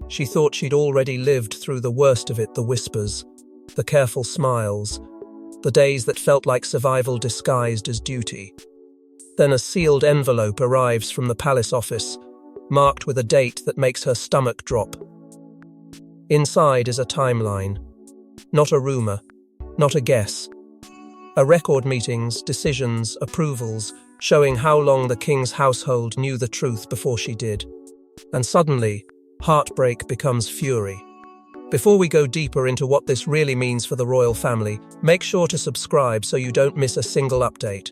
She thought she'd already lived through the worst of it, the whispers, the careful smiles, the days that felt like survival disguised as duty. Then a sealed envelope arrives from the palace office, marked with a date that makes her stomach drop. Inside is a timeline. Not a rumor, not a guess. A record meetings, decisions, approvals, showing how long the king's household knew the truth before she did. And suddenly, heartbreak becomes fury. Before we go deeper into what this really means for the royal family, make sure to subscribe so you don't miss a single update.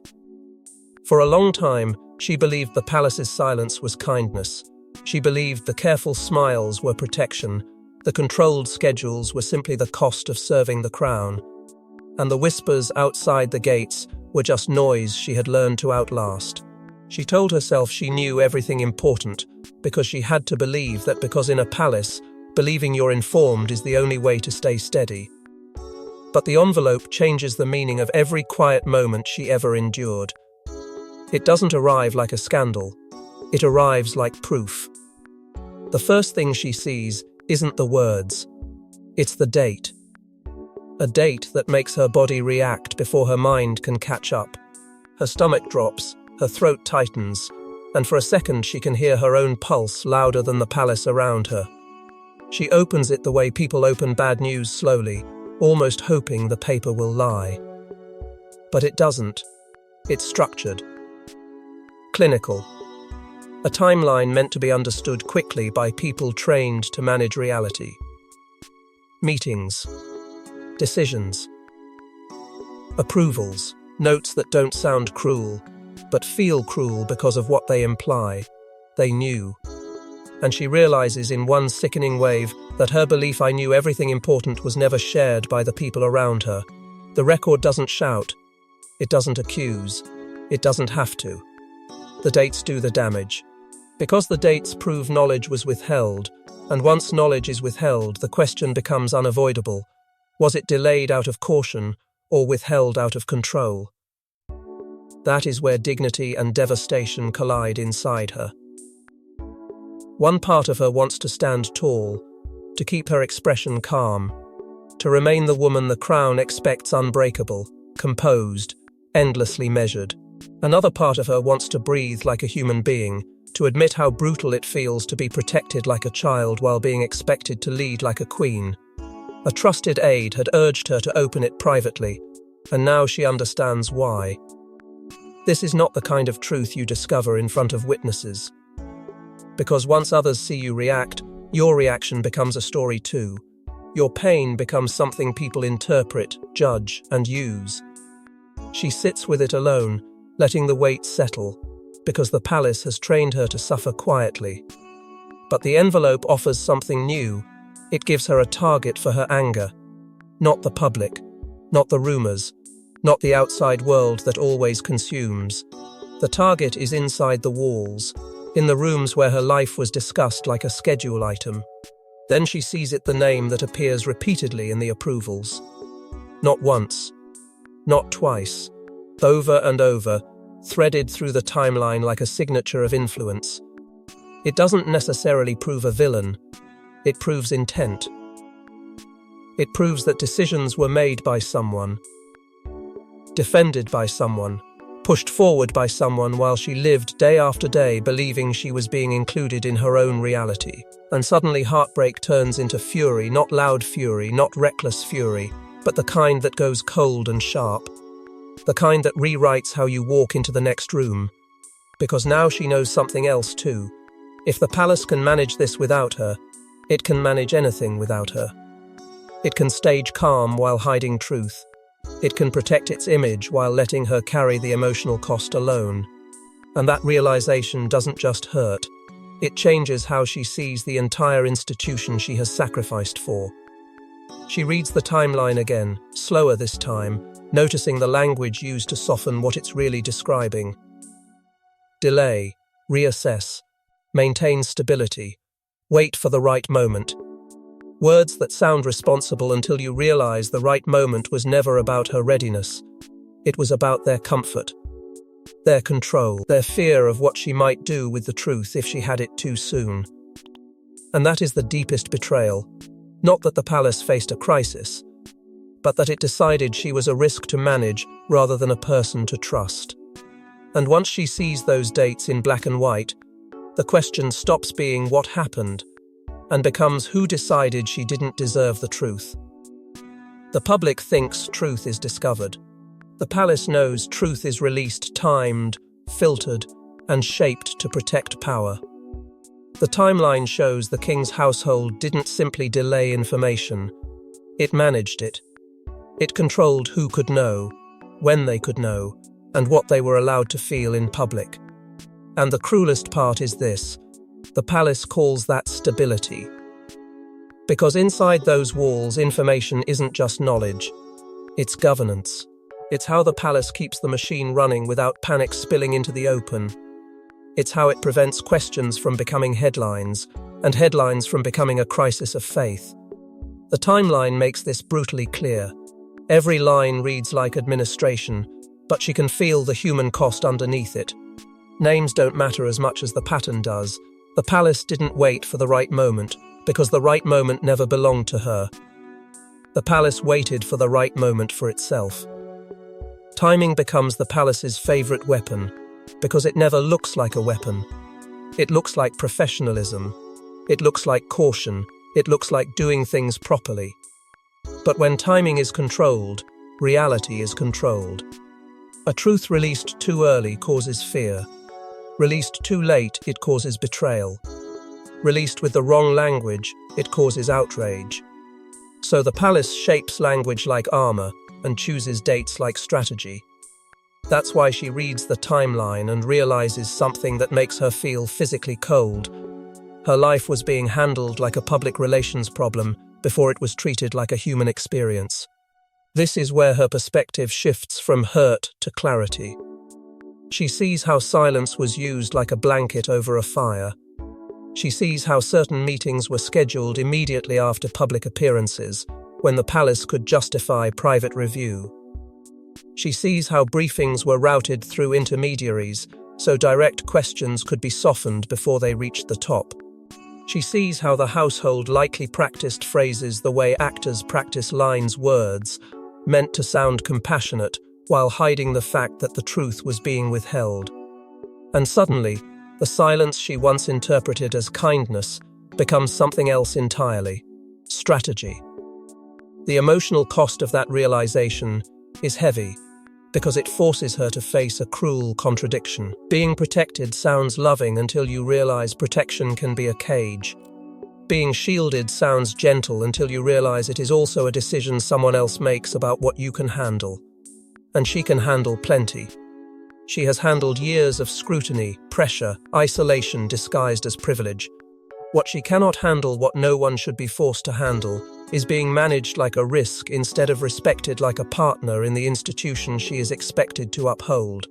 For a long time, she believed the palace's silence was kindness. She believed the careful smiles were protection, the controlled schedules were simply the cost of serving the crown, and the whispers outside the gates were just noise she had learned to outlast. She told herself she knew everything important because she had to believe that because in a palace, believing you're informed is the only way to stay steady. But the envelope changes the meaning of every quiet moment she ever endured. It doesn't arrive like a scandal. It arrives like proof. The first thing she sees isn't the words. It's the date. A date that makes her body react before her mind can catch up. Her stomach drops, her throat tightens, and for a second she can hear her own pulse louder than the palace around her. She opens it the way people open bad news slowly, almost hoping the paper will lie. But it doesn't. It's structured. Clinical. A timeline meant to be understood quickly by people trained to manage reality. Meetings. Decisions. Approvals. Notes that don't sound cruel, but feel cruel because of what they imply. They knew. And she realizes in one sickening wave that her belief I knew everything important was never shared by the people around her. The record doesn't shout. It doesn't accuse. It doesn't have to. The dates do the damage. Because the dates prove knowledge was withheld, and once knowledge is withheld, the question becomes unavoidable. Was it delayed out of caution or withheld out of control? That is where dignity and devastation collide inside her. One part of her wants to stand tall, to keep her expression calm, to remain the woman the crown expects unbreakable, composed, endlessly measured. Another part of her wants to breathe like a human being, to admit how brutal it feels to be protected like a child while being expected to lead like a queen. A trusted aide had urged her to open it privately, and now she understands why. This is not the kind of truth you discover in front of witnesses. Because once others see you react, your reaction becomes a story too. Your pain becomes something people interpret, judge, and use. She sits with it alone, letting the weight settle, because the palace has trained her to suffer quietly. But the envelope offers something new. It gives her a target for her anger. Not the public, not the rumors, not the outside world that always consumes. The target is inside the walls, in the rooms where her life was discussed like a schedule item. Then she sees it the name that appears repeatedly in the approvals. Not once, not twice, over and over, threaded through the timeline like a signature of influence. It doesn't necessarily prove a villain. It proves intent. It proves that decisions were made by someone, defended by someone, pushed forward by someone while she lived day after day believing she was being included in her own reality. And suddenly heartbreak turns into fury, not loud fury, not reckless fury, but the kind that goes cold and sharp. The kind that rewrites how you walk into the next room. Because now she knows something else too. If the palace can manage this without her, it can manage anything without her. It can stage calm while hiding truth. It can protect its image while letting her carry the emotional cost alone. And that realization doesn't just hurt. It changes how she sees the entire institution she has sacrificed for. She reads the timeline again, slower this time, noticing the language used to soften what it's really describing. Delay, reassess, maintain stability, wait for the right moment. Words that sound responsible until you realize the right moment was never about her readiness. It was about their comfort, their control, their fear of what she might do with the truth if she had it too soon. And that is the deepest betrayal. Not that the palace faced a crisis, but that it decided she was a risk to manage rather than a person to trust. And once she sees those dates in black and white, the question stops being what happened and becomes who decided she didn't deserve the truth. The public thinks truth is discovered. The palace knows truth is released, timed, filtered, and shaped to protect power. The timeline shows the king's household didn't simply delay information, it managed it. It controlled who could know, when they could know, and what they were allowed to feel in public. And the cruelest part is this: the palace calls that stability. Because inside those walls, information isn't just knowledge, it's governance. It's how the palace keeps the machine running without panic spilling into the open. It's how it prevents questions from becoming headlines, and headlines from becoming a crisis of faith. The timeline makes this brutally clear. Every line reads like administration, but she can feel the human cost underneath it. Names don't matter as much as the pattern does. The palace didn't wait for the right moment, because the right moment never belonged to her. The palace waited for the right moment for itself. Timing becomes the palace's favorite weapon, because it never looks like a weapon. It looks like professionalism. It looks like caution. It looks like doing things properly. But when timing is controlled, reality is controlled. A truth released too early causes fear. Released too late, it causes betrayal. Released with the wrong language, it causes outrage. So the palace shapes language like armor and chooses dates like strategy. That's why she reads the timeline and realizes something that makes her feel physically cold. Her life was being handled like a public relations problem before it was treated like a human experience. This is where her perspective shifts from hurt to clarity. She sees how silence was used like a blanket over a fire. She sees how certain meetings were scheduled immediately after public appearances, when the palace could justify private review. She sees how briefings were routed through intermediaries, so direct questions could be softened before they reached the top. She sees how the household likely practiced phrases the way actors practice lines, words, meant to sound compassionate, while hiding the fact that the truth was being withheld. And suddenly, the silence she once interpreted as kindness becomes something else entirely: strategy. The emotional cost of that realization is heavy, because it forces her to face a cruel contradiction. Being protected sounds loving until you realize protection can be a cage. Being shielded sounds gentle until you realize it is also a decision someone else makes about what you can handle. And she can handle plenty. She has handled years of scrutiny, pressure, isolation disguised as privilege. What she cannot handle, what no one should be forced to handle, is being managed like a risk instead of respected like a partner in the institution she is expected to uphold.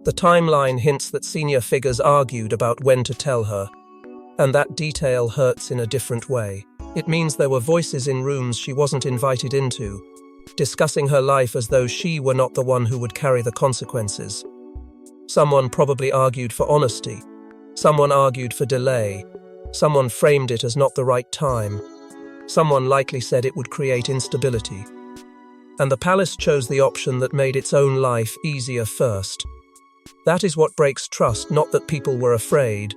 The timeline hints that senior figures argued about when to tell her, and that detail hurts in a different way. It means there were voices in rooms she wasn't invited into, discussing her life as though she were not the one who would carry the consequences. Someone probably argued for honesty. Someone argued for delay. Someone framed it as not the right time. Someone likely said it would create instability. And the palace chose the option that made its own life easier first. That is what breaks trust, not that people were afraid,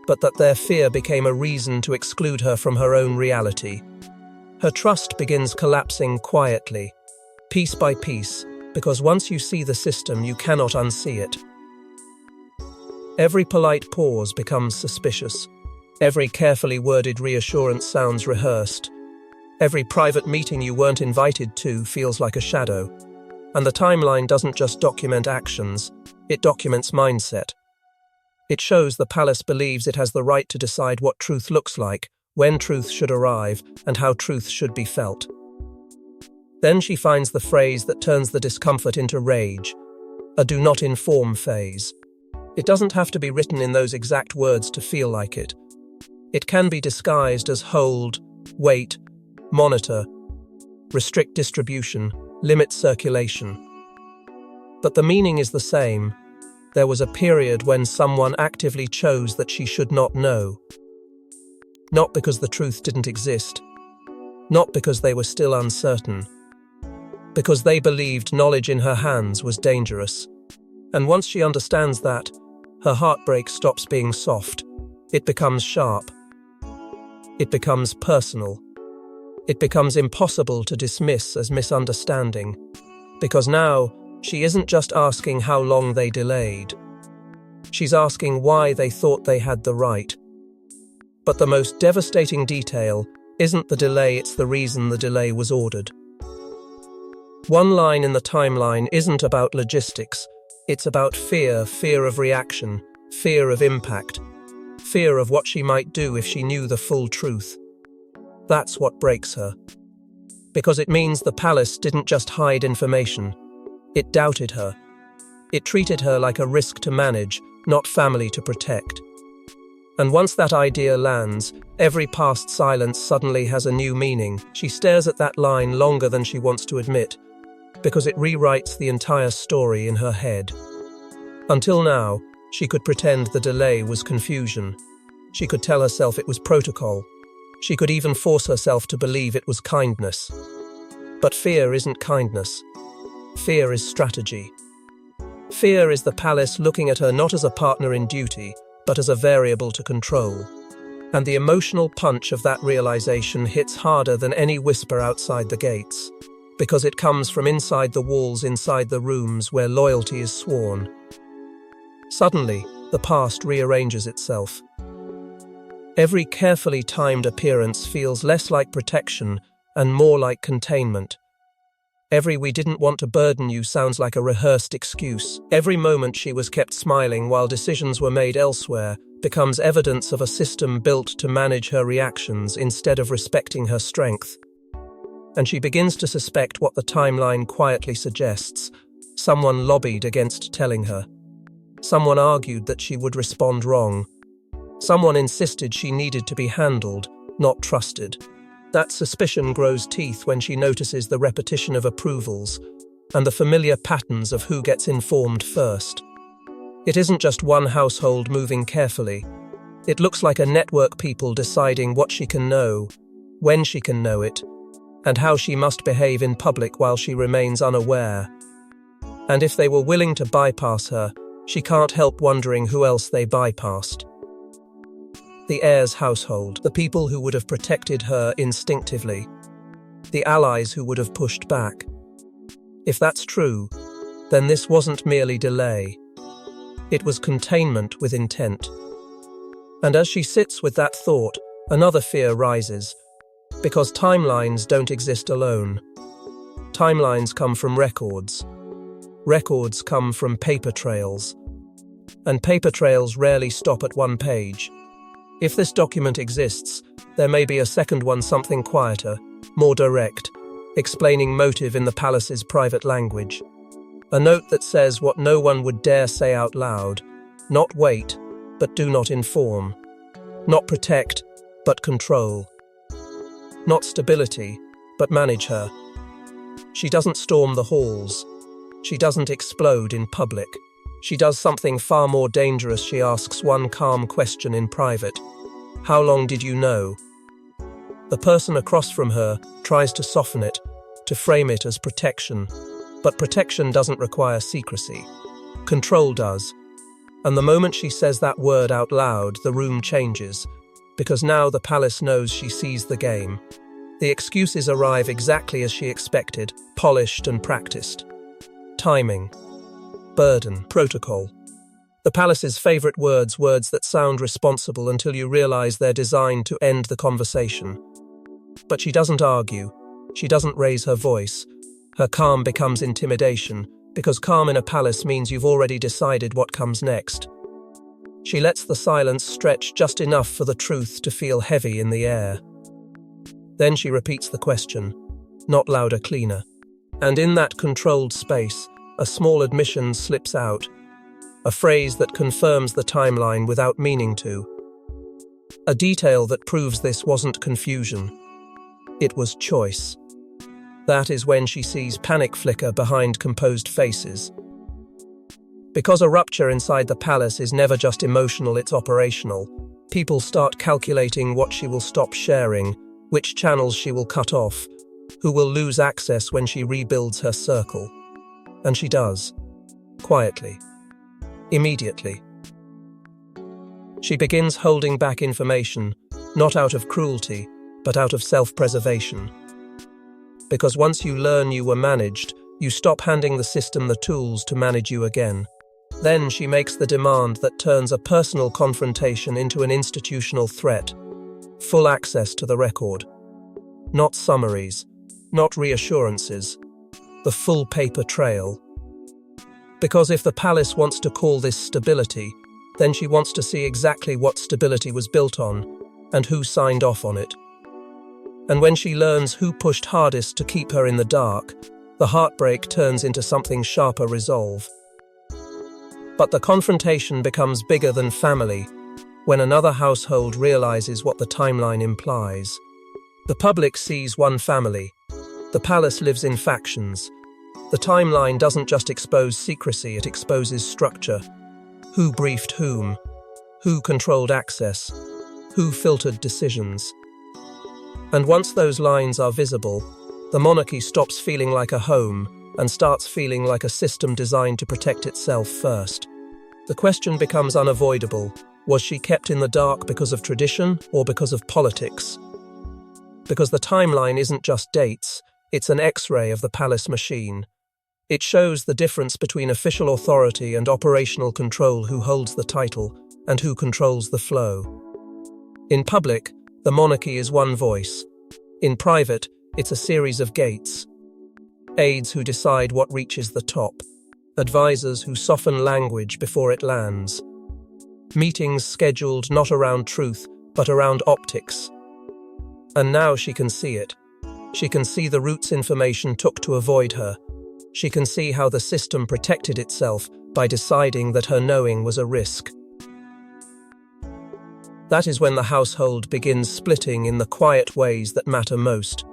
but that their fear became a reason to exclude her from her own reality. Her trust begins collapsing quietly, piece by piece, because once you see the system, you cannot unsee it. Every polite pause becomes suspicious. Every carefully worded reassurance sounds rehearsed. Every private meeting you weren't invited to feels like a shadow. And the timeline doesn't just document actions, it documents mindset. It shows the palace believes it has the right to decide what truth looks like, when truth should arrive, and how truth should be felt. Then she finds the phrase that turns the discomfort into rage, a do not inform phase. It doesn't have to be written in those exact words to feel like it. It can be disguised as hold, wait, monitor, restrict distribution, limit circulation. But the meaning is the same. There was a period when someone actively chose that she should not know. Not because the truth didn't exist, not because they were still uncertain, because they believed knowledge in her hands was dangerous. And once she understands that, her heartbreak stops being soft. It becomes sharp. It becomes personal. It becomes impossible to dismiss as misunderstanding, because now she isn't just asking how long they delayed. She's asking why they thought they had the right. But the most devastating detail isn't the delay, it's the reason the delay was ordered. One line in the timeline isn't about logistics. It's about fear, fear of reaction, fear of impact, fear of what she might do if she knew the full truth. That's what breaks her. Because it means the palace didn't just hide information. It doubted her. It treated her like a risk to manage, not family to protect. And once that idea lands, every past silence suddenly has a new meaning. She stares at that line longer than she wants to admit, because it rewrites the entire story in her head. Until now, she could pretend the delay was confusion. She could tell herself it was protocol. She could even force herself to believe it was kindness. But fear isn't kindness. Fear is strategy. Fear is the palace looking at her not as a partner in duty, but as a variable to control. And the emotional punch of that realization hits harder than any whisper outside the gates, because it comes from inside the walls, inside the rooms where loyalty is sworn. Suddenly, the past rearranges itself. Every carefully timed appearance feels less like protection and more like containment. Every "we didn't want to burden you" sounds like a rehearsed excuse. Every moment she was kept smiling while decisions were made elsewhere becomes evidence of a system built to manage her reactions instead of respecting her strength. And she begins to suspect what the timeline quietly suggests. Someone lobbied against telling her. Someone argued that she would respond wrong. Someone insisted she needed to be handled, not trusted. That suspicion grows teeth when she notices the repetition of approvals and the familiar patterns of who gets informed first. It isn't just one household moving carefully. It looks like a network, people deciding what she can know, when she can know it, and how she must behave in public while she remains unaware. And if they were willing to bypass her, she can't help wondering who else they bypassed. The heir's household, the people who would have protected her instinctively, the allies who would have pushed back. If that's true, then this wasn't merely delay. It was containment with intent. And as she sits with that thought, another fear rises, because timelines don't exist alone. Timelines come from records. Records come from paper trails. And paper trails rarely stop at one page. If this document exists, there may be a second one, something quieter, more direct, explaining motive in the palace's private language. A note that says what no one would dare say out loud: not wait, but do not inform. Not protect, but control. Not stability, but manage her. She doesn't storm the halls. She doesn't explode in public. She does something far more dangerous. She asks one calm question in private. How long did you know? The person across from her tries to soften it, to frame it as protection. But protection doesn't require secrecy. Control does. And the moment she says that word out loud, the room changes, because now the palace knows she sees the game. The excuses arrive exactly as she expected, polished and practiced. Timing. Burden. Protocol. The palace's favorite words, words that sound responsible until you realize they're designed to end the conversation. But she doesn't argue. She doesn't raise her voice. Her calm becomes intimidation, because calm in a palace means you've already decided what comes next. She lets the silence stretch just enough for the truth to feel heavy in the air. Then she repeats the question, not louder, cleaner. And in that controlled space, a small admission slips out, a phrase that confirms the timeline without meaning to. A detail that proves this wasn't confusion. It was choice. That is when she sees panic flicker behind composed faces. Because a rupture inside the palace is never just emotional, it's operational. People start calculating what she will stop sharing, which channels she will cut off, who will lose access when she rebuilds her circle. And she does. Quietly. Immediately. She begins holding back information, not out of cruelty, but out of self-preservation. Because once you learn you were managed, you stop handing the system the tools to manage you again. Then she makes the demand that turns a personal confrontation into an institutional threat. Full access to the record. Not summaries, not reassurances. The full paper trail. Because if the palace wants to call this stability, then she wants to see exactly what stability was built on, and who signed off on it. And when she learns who pushed hardest to keep her in the dark, the heartbreak turns into something sharper resolve. But the confrontation becomes bigger than family when another household realizes what the timeline implies. The public sees one family. The palace lives in factions. The timeline doesn't just expose secrecy, it exposes structure. Who briefed whom? Who controlled access? Who filtered decisions? And once those lines are visible, the monarchy stops feeling like a home and starts feeling like a system designed to protect itself first. The question becomes unavoidable. Was she kept in the dark because of tradition or because of politics? Because the timeline isn't just dates, it's an X-ray of the palace machine. It shows the difference between official authority and operational control, who holds the title and who controls the flow. In public, the monarchy is one voice. In private, it's a series of gates. Aides who decide what reaches the top. Advisors who soften language before it lands. Meetings scheduled not around truth, but around optics. And now she can see it. She can see the routes information took to avoid her. She can see how the system protected itself by deciding that her knowing was a risk. That is when the household begins splitting in the quiet ways that matter most.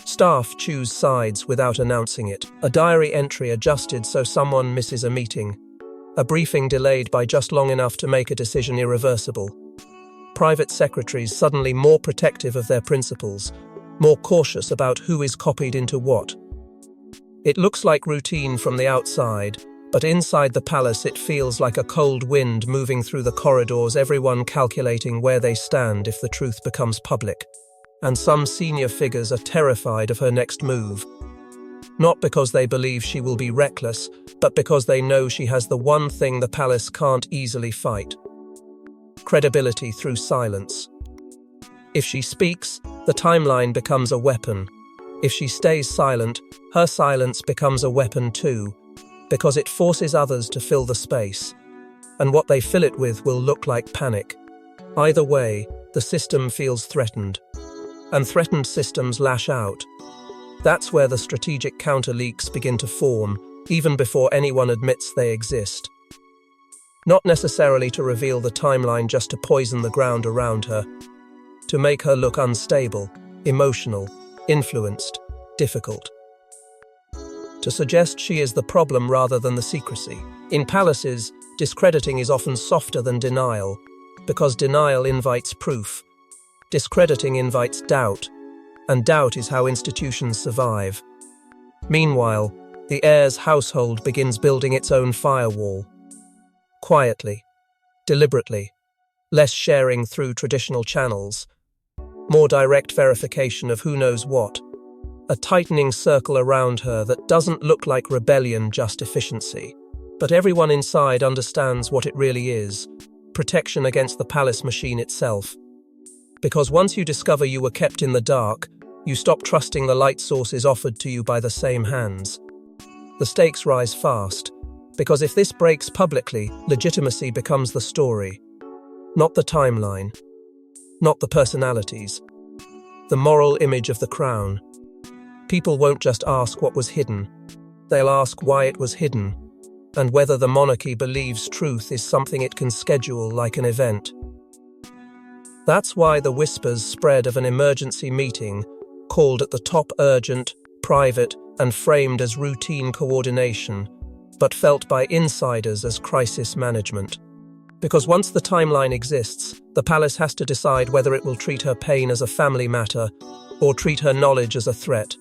Staff choose sides without announcing it. A diary entry adjusted so someone misses a meeting. A briefing delayed by just long enough to make a decision irreversible. Private secretaries suddenly more protective of their principles, more cautious about who is copied into what. It looks like routine from the outside, but inside the palace it feels like a cold wind moving through the corridors, everyone calculating where they stand if the truth becomes public. And some senior figures are terrified of her next move. Not because they believe she will be reckless, but because they know she has the one thing the palace can't easily fight. Credibility through silence. If she speaks, the timeline becomes a weapon. If she stays silent, her silence becomes a weapon too, because it forces others to fill the space. And what they fill it with will look like panic. Either way, the system feels threatened. And threatened systems lash out. That's where the strategic counter-leaks begin to form, even before anyone admits they exist. Not necessarily to reveal the timeline, just to poison the ground around her, to make her look unstable, emotional, influenced, difficult. To suggest she is the problem rather than the secrecy. In palaces, discrediting is often softer than denial, because denial invites proof. Discrediting invites doubt, and doubt is how institutions survive. Meanwhile, the heir's household begins building its own firewall. Quietly, deliberately, less sharing through traditional channels, more direct verification of who knows what, a tightening circle around her that doesn't look like rebellion, just efficiency. But everyone inside understands what it really is, protection against the palace machine itself. Because once you discover you were kept in the dark, you stop trusting the light sources offered to you by the same hands. The stakes rise fast, because if this breaks publicly, legitimacy becomes the story. Not the timeline, not the personalities, the moral image of the crown. People won't just ask what was hidden, they'll ask why it was hidden, and whether the monarchy believes truth is something it can schedule like an event. That's why the whispers spread of an emergency meeting, called at the top urgent, private, and framed as routine coordination, but felt by insiders as crisis management. Because once the timeline exists, The palace has to decide whether it will treat her pain as a family matter or treat her knowledge as a threat.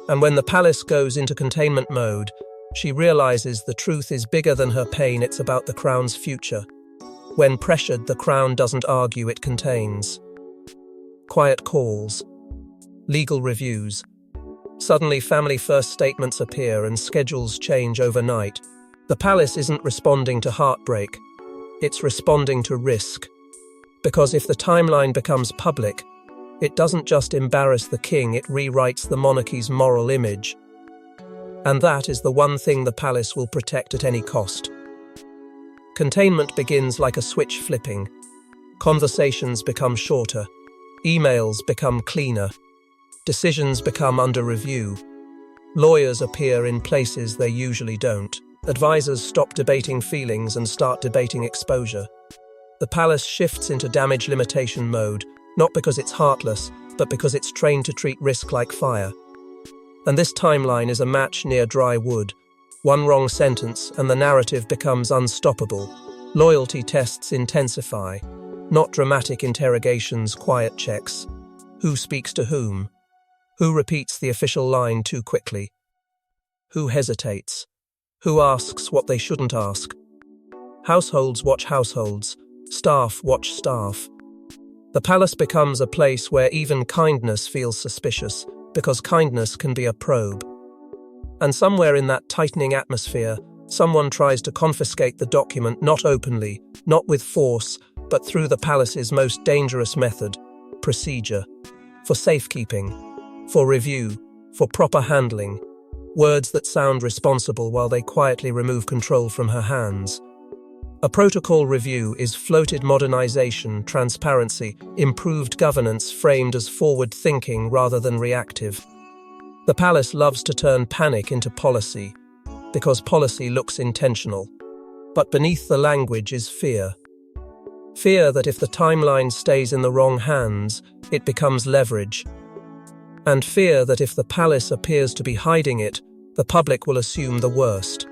And when the palace goes into containment mode, she realizes the truth is bigger than her pain, it's about the crown's future. When pressured, the crown doesn't argue, it contains. Quiet calls. Legal reviews. Suddenly, family first statements appear and schedules change overnight. The palace isn't responding to heartbreak. It's responding to risk. Because if the timeline becomes public, it doesn't just embarrass the king, it rewrites the monarchy's moral image. And that is the one thing the palace will protect at any cost. Containment begins like a switch flipping. Conversations become shorter. Emails become cleaner. Decisions become under review. Lawyers appear in places they usually don't. Advisors stop debating feelings and start debating exposure. The palace shifts into damage limitation mode, not because it's heartless, but because it's trained to treat risk like fire. And this timeline is a match near dry wood. One wrong sentence and the narrative becomes unstoppable. Loyalty tests intensify. Not dramatic interrogations, quiet checks. Who speaks to whom? Who repeats the official line too quickly? Who hesitates? Who asks what they shouldn't ask? Households watch households. Staff watch staff. The palace becomes a place where even kindness feels suspicious, because kindness can be a probe. And somewhere in that tightening atmosphere, someone tries to confiscate the document, not openly, not with force, but through the palace's most dangerous method, procedure. For safekeeping, for review, for proper handling. Words that sound responsible while they quietly remove control from her hands. A protocol review is floated modernization, transparency, improved governance framed as forward thinking rather than reactive. The palace loves to turn panic into policy, because policy looks intentional. But beneath the language is fear. Fear that if the timeline stays in the wrong hands, it becomes leverage. And fear that if the palace appears to be hiding it, the public will assume the worst.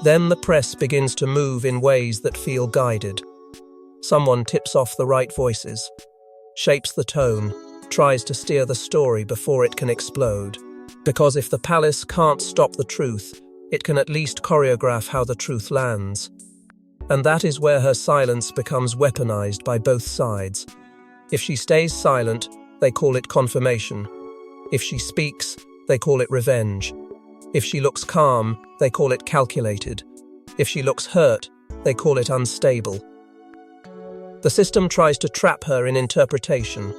Then the press begins to move in ways that feel guided. Someone tips off the right voices, shapes the tone, tries to steer the story before it can explode. Because if the palace can't stop the truth, it can at least choreograph how the truth lands. And that is where her silence becomes weaponized by both sides. If she stays silent, they call it confirmation. If she speaks, they call it revenge. If she looks calm, they call it calculated. If she looks hurt, they call it unstable. The system tries to trap her in interpretation,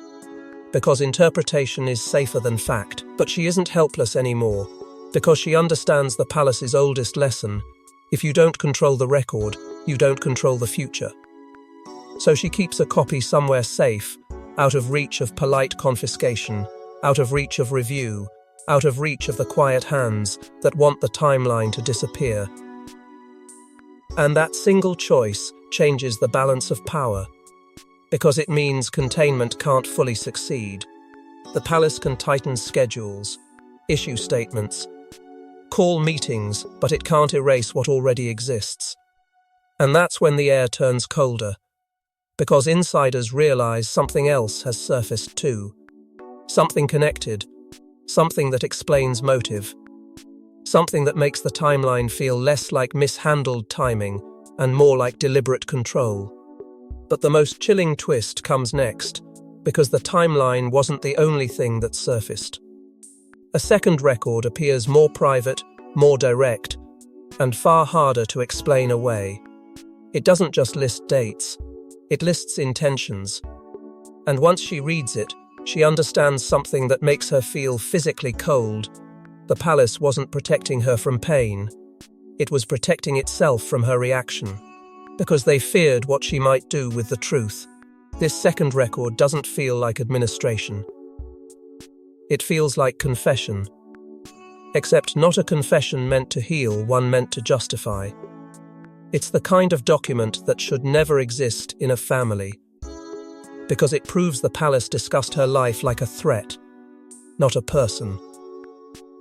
because interpretation is safer than fact. But she isn't helpless anymore, because she understands the palace's oldest lesson: if you don't control the record, you don't control the future. So she keeps a copy somewhere safe, out of reach of polite confiscation, out of reach of review, out of reach of the quiet hands that want the timeline to disappear. And that single choice changes the balance of power, because it means containment can't fully succeed. The palace can tighten schedules, issue statements, call meetings, but it can't erase what already exists. And that's when the air turns colder, because insiders realize something else has surfaced too. Something connected, something that explains motive, something that makes the timeline feel less like mishandled timing and more like deliberate control. But the most chilling twist comes next, because the timeline wasn't the only thing that surfaced. A second record appears more private, more direct, and far harder to explain away. It doesn't just list dates, it lists intentions. And once she reads it, she understands something that makes her feel physically cold. The palace wasn't protecting her from pain. It was protecting itself from her reaction, because they feared what she might do with the truth. This second record doesn't feel like administration. It feels like confession. Except not a confession meant to heal, one meant to justify. It's the kind of document that should never exist in a family, because it proves the palace discussed her life like a threat, not a person.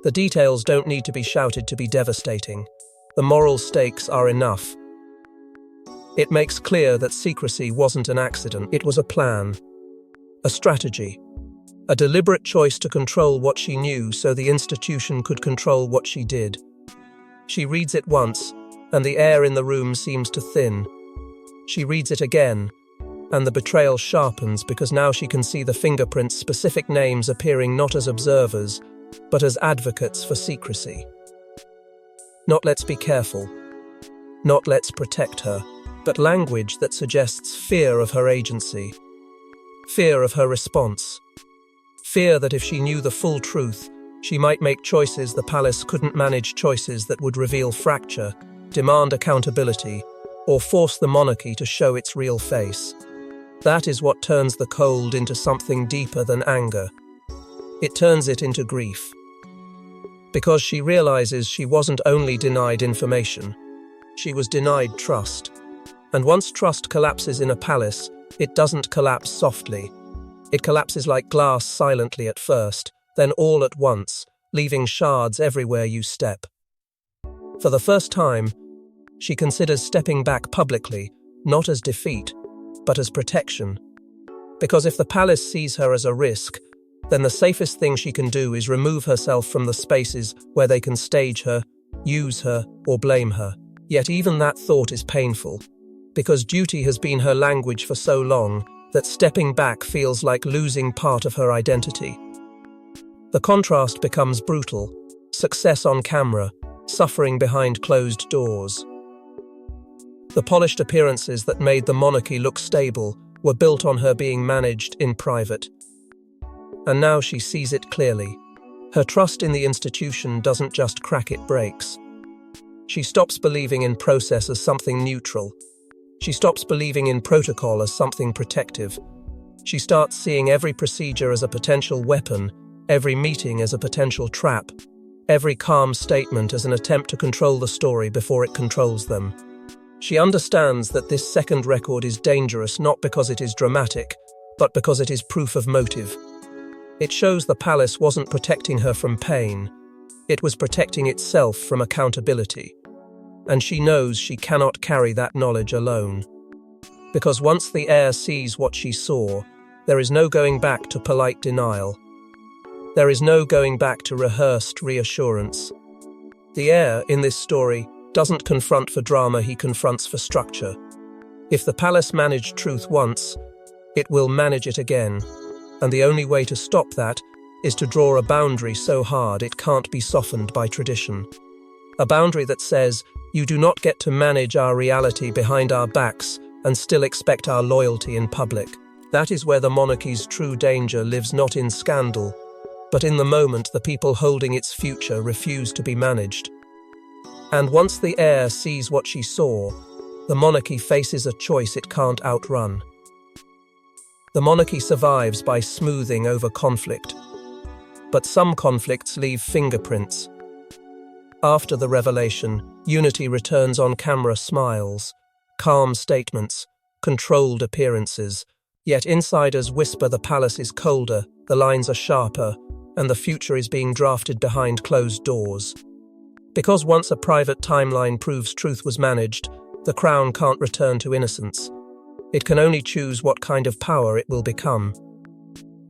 The details don't need to be shouted to be devastating. The moral stakes are enough. It makes clear that secrecy wasn't an accident, it was a plan, a strategy, a deliberate choice to control what she knew so the institution could control what she did. She reads it once, and the air in the room seems to thin. She reads it again, and the betrayal sharpens because now she can see the fingerprints, specific names appearing not as observers, but as advocates for secrecy. Not let's be careful, not let's protect her, but language that suggests fear of her agency, fear of her response, fear that if she knew the full truth, she might make choices the palace couldn't manage, choices that would reveal fracture, demand accountability, or force the monarchy to show its real face. That is what turns the cold into something deeper than anger. It turns it into grief. Because she realizes she wasn't only denied information, she was denied trust. And once trust collapses in a palace, it doesn't collapse softly. It collapses like glass, silently at first, then all at once, leaving shards everywhere you step. For the first time, she considers stepping back publicly, not as defeat, but as protection. Because if the palace sees her as a risk, then the safest thing she can do is remove herself from the spaces where they can stage her, use her, or blame her. Yet even that thought is painful, because duty has been her language for so long that stepping back feels like losing part of her identity. The contrast becomes brutal: success on camera, suffering behind closed doors. The polished appearances that made the monarchy look stable were built on her being managed in private. And now she sees it clearly. Her trust in the institution doesn't just crack, it breaks. She stops believing in process as something neutral. She stops believing in protocol as something protective. She starts seeing every procedure as a potential weapon, every meeting as a potential trap, every calm statement as an attempt to control the story before it controls them. She understands that this second record is dangerous not because it is dramatic, but because it is proof of motive. It shows the palace wasn't protecting her from pain. It was protecting itself from accountability. And she knows she cannot carry that knowledge alone. Because once the heir sees what she saw, there is no going back to polite denial. There is no going back to rehearsed reassurance. The heir, in this story, doesn't confront for drama, he confronts for structure. If the palace managed truth once, it will manage it again. And the only way to stop that is to draw a boundary so hard it can't be softened by tradition. A boundary that says, you do not get to manage our reality behind our backs and still expect our loyalty in public. That is where the monarchy's true danger lives, not in scandal, but in the moment the people holding its future refuse to be managed. And once the heir sees what she saw, the monarchy faces a choice it can't outrun. The monarchy survives by smoothing over conflict. But some conflicts leave fingerprints. After the revelation, unity returns on camera: smiles, calm statements, controlled appearances. Yet insiders whisper the palace is colder, the lines are sharper, and the future is being drafted behind closed doors. Because once a private timeline proves truth was managed, the crown can't return to innocence. It can only choose what kind of power it will become.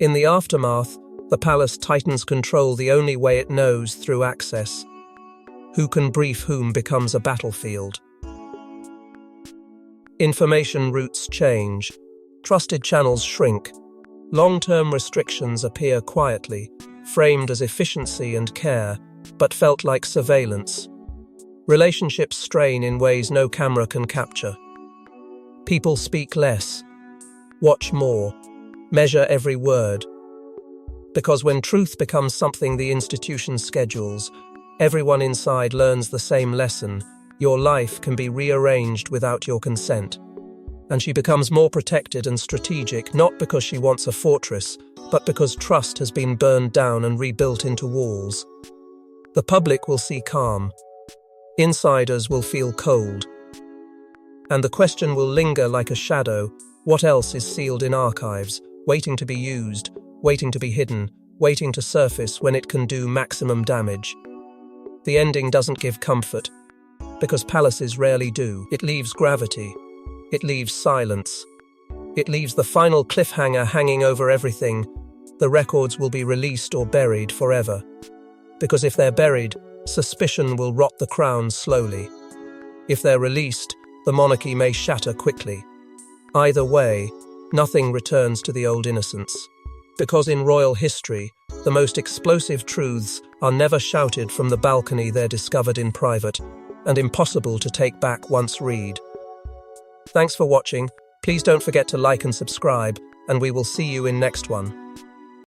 In the aftermath, the palace tightens control the only way it knows: through access. Who can brief whom becomes a battlefield. Information routes change. Trusted channels shrink. Long-term restrictions appear quietly, framed as efficiency and care, but felt like surveillance. Relationships strain in ways no camera can capture. People speak less, watch more, measure every word. Because when truth becomes something the institution schedules, everyone inside learns the same lesson: your life can be rearranged without your consent. And she becomes more protected and strategic, not because she wants a fortress, but because trust has been burned down and rebuilt into walls. The public will see calm. Insiders will feel cold. And the question will linger like a shadow: what else is sealed in archives, waiting to be used, waiting to be hidden, waiting to surface when it can do maximum damage? The ending doesn't give comfort, because palaces rarely do. It leaves gravity. It leaves silence. It leaves the final cliffhanger hanging over everything. The records will be released or buried forever. Because if they're buried, suspicion will rot the crown slowly. If they're released, the monarchy may shatter quickly. Either way, nothing returns to the old innocence. Because in royal history, the most explosive truths are never shouted from the balcony, they're discovered in private, and impossible to take back once read. Thanks for watching. Please don't forget to like and subscribe, and we will see you in next one.